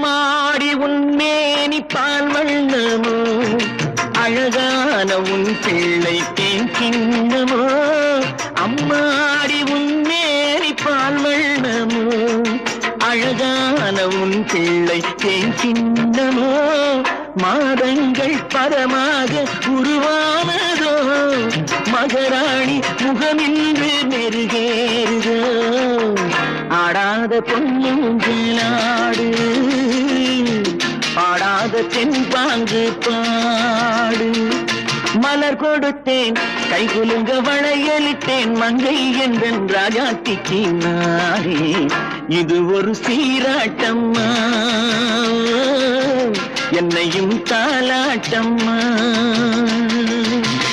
அம்மாடி உன்மேனி பால் வண்ணமோ அழகான உன் பிள்ளை தேன் கிண்ணமோ அம்மாடி உன்மேனி பால் வண்ணமோ அழகான உன் பிள்ளை தேன் கிண்ணமோ மாதங்கள் பரமாக உருவானதோ மகராணி முகமின்று மெருகேறுதோ ஆடாத பொன்னுங்களாடு பாடாத தென்பாங்கு பாடு மலர் கொடுத்தேன் கைகுலுங்க வளையலிட்டேன் மங்கை என்றன் ராஜாத்திக்கு நானே இது ஒரு சீராட்டம்மா என்னையும் தாலாட்டம்மா